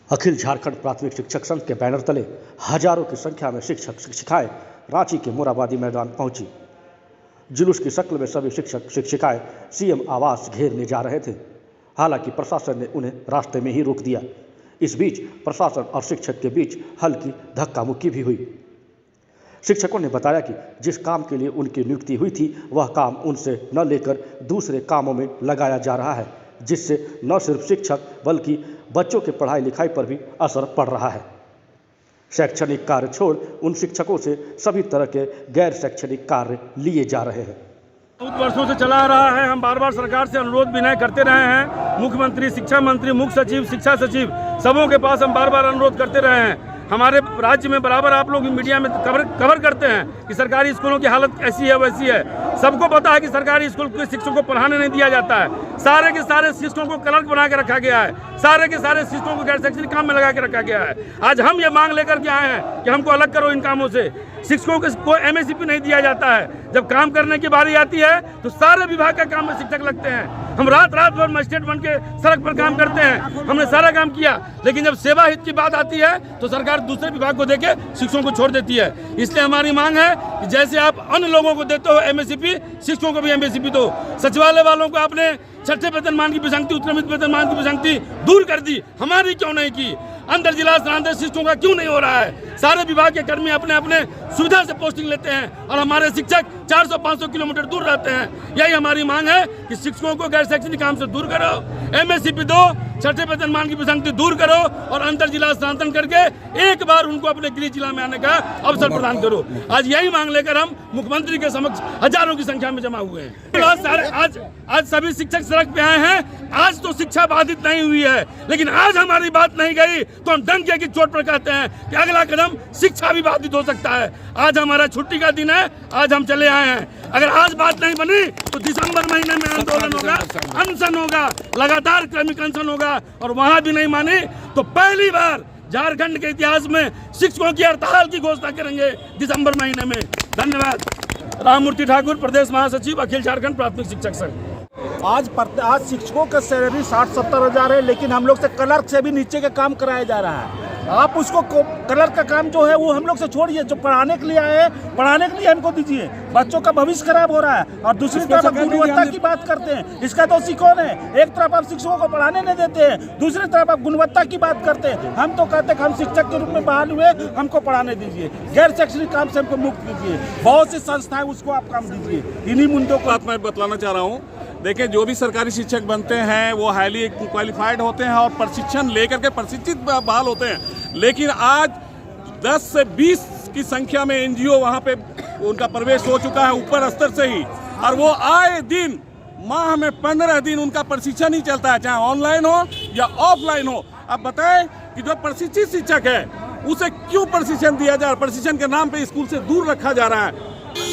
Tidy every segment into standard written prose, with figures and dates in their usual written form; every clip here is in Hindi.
अखिल झारखंड प्राथमिक शिक्षक संघ के बैनर तले हजारों की संख्या में शिक्षक शिक्षिकाएं रांची के मोराबादी मैदान पहुंची। जुलूस की शक्ल में सभी शिक्षक शिक्षिकाएं सीएम आवास घेरने जा रहे थे। हालांकि प्रशासन ने उन्हें रास्ते में ही रोक दिया। इस बीच प्रशासन और शिक्षक के बीच हल्की धक्का मुक्की भी हुई। शिक्षकों ने बताया कि जिस काम के लिए उनकी नियुक्ति हुई थी वह काम उनसे न लेकर दूसरे कामों में लगाया जा रहा है, जिससे न सिर्फ शिक्षक बल्कि बच्चों के पढ़ाई लिखाई पर भी असर पड़ रहा है। शैक्षणिक कार्य छोड़ उन शिक्षकों से सभी तरह के गैर शैक्षणिक कार्य लिए जा रहे हैं। बहुत वर्षों से चला आ रहा है। हम बार बार सरकार से अनुरोध विनय करते रहे हैं। मुख्यमंत्री, शिक्षा मंत्री, मुख्य सचिव, शिक्षा सचिव सबों के पास हम बार बार अनुरोध करते रहे हैं। हमारे राज्य में बराबर आप लोग मीडिया में कवर करते हैं कि सरकारी स्कूलों की हालत ऐसी है वैसी है। सबको पता है कि सरकारी स्कूल के शिक्षकों को पढ़ाने नहीं दिया जाता है। सारे के सारे शिक्षकों को क्लर्क बना के रखा गया है। सारे के सारे शिक्षकों को गैर शैक्षणिक काम में लगा के रखा गया है। आज हम ये मांग लेकर के आए हैं कि हमको अलग करो इन कामों से। शिक्षकों को एमएसपी नहीं दिया जाता है। जब काम करने की बारी आती है तो सारे विभाग का काम में शिक्षक लगते हैं। हम रात भर मजिस्ट्रेट बन के सड़क पर काम करते हैं। हमने सारा काम किया, लेकिन जब सेवा हित की बात आती है तो सरकार दूसरे विभाग को देके शिक्षकों को छोड़ देती है। इसलिए हमारी मांग है कि जैसे आप अन्य लोगों को देते हो एमएसपी, शिक्षकों को भी एमएसपी दो। सचिवालय वालों को आपने छठे वेतनमान की विसंगति, उत्क्रमित वेतनमान की विसंगति दूर कर दी, हमारी क्यों नहीं की? अंतर जिला स्थानांतरित शिक्षकों का क्यों नहीं हो रहा है? सारे विभाग के कर्मी अपने अपने सुविधा से पोस्टिंग लेते हैं और हमारे शिक्षक 400-500 किलोमीटर दूर रहते हैं। यही हमारी मांग है कि शिक्षकों को गैर शैक्षणिक काम से दूर करो, एमएसपी दो, छठे वेतनमान की विसंगति दूर करो और अंतर जिला स्थानांतरण आज एक बार उनको अपने गृह जिला में आने का अवसर प्रदान करो। आज यही मांग लेकर हम मुख्यमंत्री के समक्ष हजारों की संख्या में जमा हुए हैं। आज सभी शिक्षक सड़क पे आए हैं। आज तो शिक्षा बाधित नहीं हुई है, लेकिन आज हमारी बात नहीं गई तो हम डंके की चोट पर कहते हैं कि अगला कदम शिक्षा भी बाधित हो सकता है। आज हमारा छुट्टी का दिन है, आज हम चले आए हैं। अगर आज बात नहीं बनी तो दिसंबर महीने में आंदोलन होगा, अनशन होगा, लगातार क्रमिक अनशन होगा और वहां भी नहीं माने तो पहली बार झारखंड के इतिहास में शिक्षकों की हड़ताल की घोषणा करेंगे दिसंबर महीने में। धन्यवाद। राममूर्ति ठाकुर, प्रदेश महासचिव, अखिल झारखंड प्राथमिक शिक्षक संघ। आज शिक्षकों का सैलरी 60-70 हज़ार है, लेकिन हम लोग से क्लर्क से भी नीचे का काम कराया जा रहा है। आप उसको क्लर्क का काम जो है वो हम लोग से छोड़िए, जो पढ़ाने के लिए आए हैं पढ़ाने के लिए हमको दीजिए। बच्चों का भविष्य खराब हो रहा है और दूसरी तरफ गुणवत्ता की बात करते हैं। इसका दोषी कौन है? एक तरफ आप शिक्षकों को पढ़ाने नहीं देते हैं, दूसरी तरफ आप गुणवत्ता की बात करते हैं। हम तो कहते हैं कि हम शिक्षक के रूप में बहाल हुए, हमको पढ़ाने दीजिए, गैर शैक्षणिक काम से हमको मुक्त कीजिए। बहुत सी संस्थाएं उसको आप काम दीजिए। इन्हीं मुद्दों को बात मैं बतलाना चाह रहा हूँ। देखिए, जो भी सरकारी शिक्षक बनते हैं वो हाईली क्वालिफाइड होते हैं और प्रशिक्षण लेकर के प्रशिक्षित बहाल होते हैं। लेकिन आज 10 से 20 की संख्या में एनजीओ वहाँ पे उनका प्रवेश हो चुका है ऊपर स्तर से ही, और वो आए दिन माह में 15 दिन उनका प्रशिक्षण ही चलता है, चाहे ऑनलाइन हो या ऑफलाइन हो। अब बताएं कि जो प्रशिक्षित शिक्षक है उसे क्यों प्रशिक्षण दिया जा रहा है? प्रशिक्षण के नाम पे स्कूल से दूर रखा जा रहा है,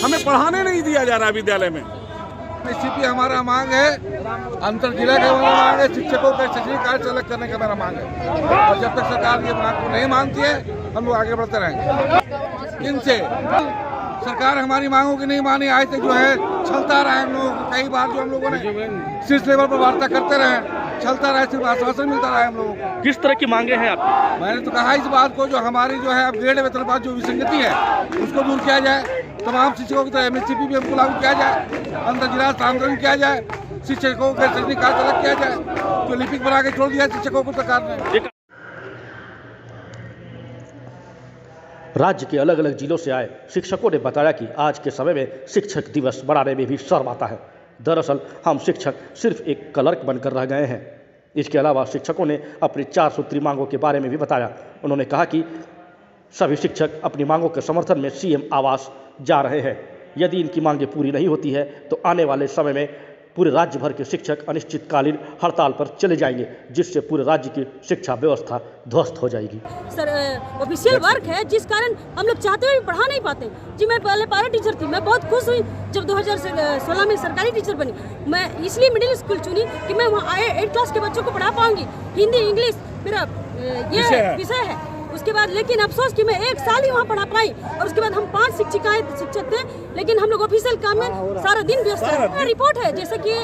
हमें पढ़ाने नहीं दिया जा रहा है विद्यालय में। एमएसपी हमारा मांग है, अंतर जिला का हमारा मांग है, शिक्षकों का शैक्षणिक कार्य से अलग करने का हमारा मांग है। और जब तक सरकार ये मांग को नहीं मानती है हम लोग आगे बढ़ते रहेंगे। इनसे सरकार हमारी मांगों की नहीं मानी, आज तक जो है चलता रहा है। हम लोग कई बार जो हम लोगों ने शीर्ष लेवल पर वार्ता करते रहे, चलता रहा, सिर्फ आश्वासन मिलता रहा है हम लोगों को। किस तरह की मांगे हैं आप? मैंने तो कहा इस बात को, जो हमारी जो है अपग्रेड वेतन जो विसंगति है उसको दूर किया जाए। तमाम शिक्षकों की तरह एमएसपी भी हमको लागू किया जाए, अंतर जिला स्थानांतरण किया जाए, शिक्षकों के शैक्षणिक कार्य अलग किया जाए। जो लिपिक बना के छोड़ दिया शिक्षकों को सरकार ने। राज्य के अलग अलग जिलों से आए शिक्षकों ने बताया कि आज के समय में शिक्षक दिवस मनाने में भी शर्म आता है। दरअसल हम शिक्षक सिर्फ एक क्लर्क बनकर रह गए हैं। इसके अलावा शिक्षकों ने अपनी 4 सूत्री मांगों के बारे में भी बताया। उन्होंने कहा कि सभी शिक्षक अपनी मांगों के समर्थन में सीएम आवास जा रहे हैं। यदि इनकी मांगें पूरी नहीं होती है तो आने वाले समय में पूरे राज्य भर के शिक्षक अनिश्चितकालीन हड़ताल पर चले जाएंगे, जिससे पूरे राज्य की शिक्षा व्यवस्था ध्वस्त हो जाएगी। सर, ऑफिशियल वर्क है जिस कारण हम लोग चाहते हुए पढ़ा नहीं पाते। जी, मैं पहले पैरा टीचर थी। मैं बहुत खुश हुई जब 2016 में सरकारी टीचर बनी। मैं इसलिए मिडिल स्कूल चुनी कि मैं वहाँ 8 क्लास के बच्चों को पढ़ा पाऊंगी। हिंदी, इंग्लिश मेरा ये विषय है। उसके बाद लेकिन अफसोस कि मैं 1 साल ही वहाँ पढ़ा पाई और उसके बाद हम 5 शिक्षक थे, लेकिन हम लोग ऑफिशियल काम में सारा दिन व्यस्त है। रिपोर्ट है जैसे कि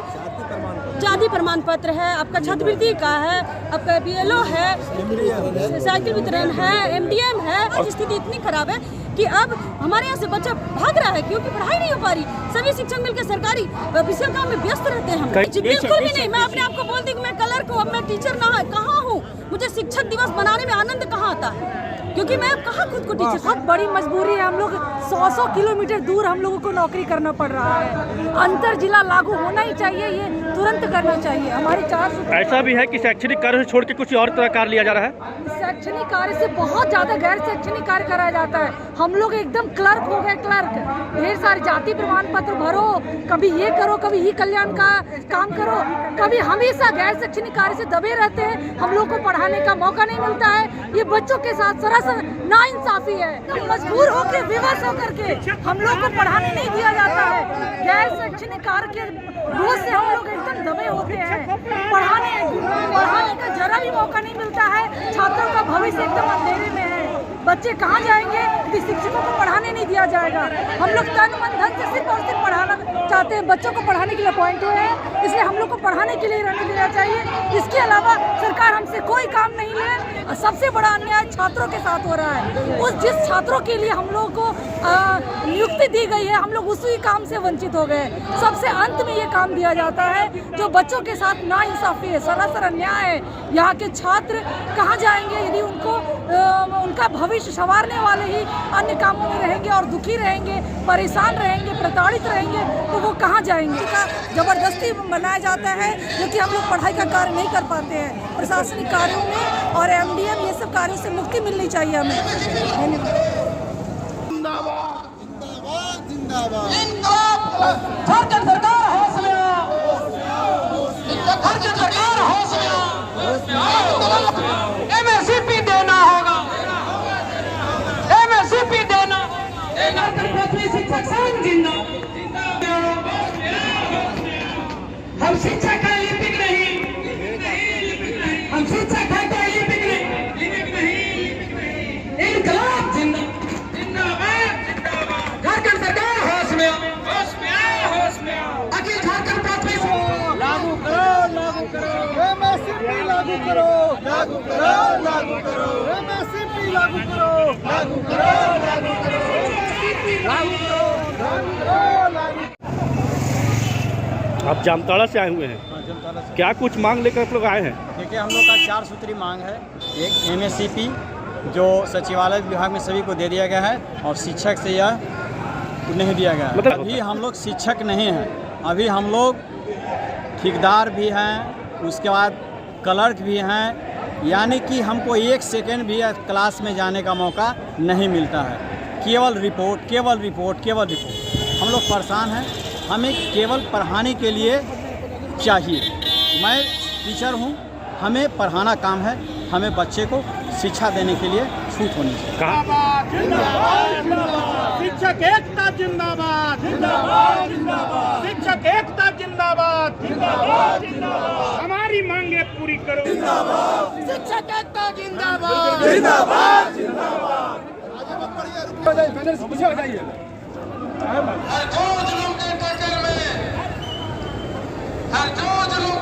जाति प्रमाण पत्र है, आपका छात्रवृत्ति का है, आपका BLO है, साइकिल वितरण है, MDM है। आज स्थिति इतनी खराब है कि अब हमारे यहाँ से बच्चा भाग रहा है क्योंकि पढ़ाई नहीं हो पा रही। सभी शिक्षक मिलकर सरकारी ऑफिशियल काम में व्यस्त रहते हैं हम। बिल्कुल भी नहीं। मैं अपने आप को बोलती हूँ मैं कलर को, अब मैं टीचर ना कहाँ हूँ। मुझे शिक्षक दिवस मनाने में आनंद कहाँ आता है क्योंकि मैं कहाँ खुद को टीचर। बहुत बड़ी मजबूरी है। हम लोग 100 किलोमीटर दूर हम लोगों को नौकरी करना पड़ रहा है। अंतर जिला लागू होना ही चाहिए, ये तुरंत करना चाहिए। हमारी 4 ऐसा भी है कि शैक्षणिक कार्य से छोड़ के कुछ और तरह कार्य लिया जा रहा है। शैक्षणिक कार्य से बहुत ज्यादा गैर शैक्षणिक कार्य कराया जाता है। हम लोग एकदम क्लर्क हो गए। क्लर्क ढेर सारे जाति प्रमाण पत्र भरो, कभी ये करो, कभी ही कल्याण का काम करो, कभी हमेशा गैर शैक्षणिक कार्य से दबे रहते हैं। हम लोग को पढ़ाने का मौका नहीं मिलता है। ये बच्चों के साथ सरासर नाइंसाफी है। मजबूर होकर विवश होकर के हम लोग को पढ़ाने नहीं दिया जाता है। गैर शैक्षणिक कार्य के बोझ से हम लोग एकदम दबे होते हैं। पढ़ाने का जरा भी मौका नहीं मिलता है। छात्रों का भविष्य एकदम अंधेरे में है। बच्चे कहाँ जाएंगे यदि शिक्षकों को पढ़ाने नहीं दिया जाएगा। हम लोग तन मन धन से सिर्फ और सिर्फ पढ़ाना चाहते हैं। बच्चों को पढ़ाने के लिए अपॉइंट हुए हैं, इसलिए हम लोग को पढ़ाने के लिए रहने देना चाहिए। इसके अलावा सरकार हमसे कोई काम नहीं ले। सबसे बड़ा अन्याय छात्रों के साथ हो रहा है। उस जिस छात्रों के लिए हम लोग को नियुक्ति दी गई है, हम लोग उसी काम से वंचित हो गए। सबसे अंत में ये काम दिया जाता है जो बच्चों के साथ नाइंसाफी है, सरासर अन्याय है। यहाँ के छात्र कहाँ जाएंगे यदि उनको उनका भविष्य संवारने वाले ही अन्य कामों में रहेंगे और दुखी रहेंगे, परेशान रहेंगे, प्रताड़ित रहेंगे, तो वो कहाँ जाएंगे। का जबरदस्ती बनाया जाता है क्योंकि हम लोग पढ़ाई का कार्य नहीं कर पाते हैं। प्रशासनिक कार्यों में और MDM ये सब कार्यों से मुक्ति मिलनी चाहिए हमें। MSP देना होगा, MSP देना। शिक्षक संघ जिंदाबाद। हम शिक्षक हैं, लिपिक नहीं। हम शिक्षक हैं तो लिपिक नहीं। इनकलाब जिंदाबाद। झारखंड सरकार होश में आओ। अखिल झारखंड प्राथमिक लागू करो। MSP लागू करो। MSP लागू करो। आप जामताड़ा से आए हुए हैं, क्या कुछ मांग लेकर आप लोग आए हैं? देखिए, हम लोग का 4 सूत्री मांग है। एक MSP जो सचिवालय विभाग में सभी को दे दिया गया है और शिक्षक से यह नहीं दिया गया। मतलब अभी हम लोग शिक्षक नहीं हैं, अभी हम लोग ठेकेदार भी हैं, उसके बाद क्लर्क भी हैं। यानी कि हमको 1 सेकेंड भी क्लास में जाने का मौका नहीं मिलता है। केवल रिपोर्ट। हम लोग परेशान हैं। हमें केवल पढ़ाने के लिए चाहिए। मैं टीचर हूँ, हमें पढ़ाना काम है। हमें बच्चे को शिक्षा देने के लिए छूट होनी चाहिए। शिक्षक एकता जिंदाबाद। शिक्षक एकता जिंदाबाद। हमारी मांगे पूरी करो। शिक्षक एकता जिंदाबाद। पीछे हो जाइए। हर जो जुल्म के टक्कर में, हर जो जुल्म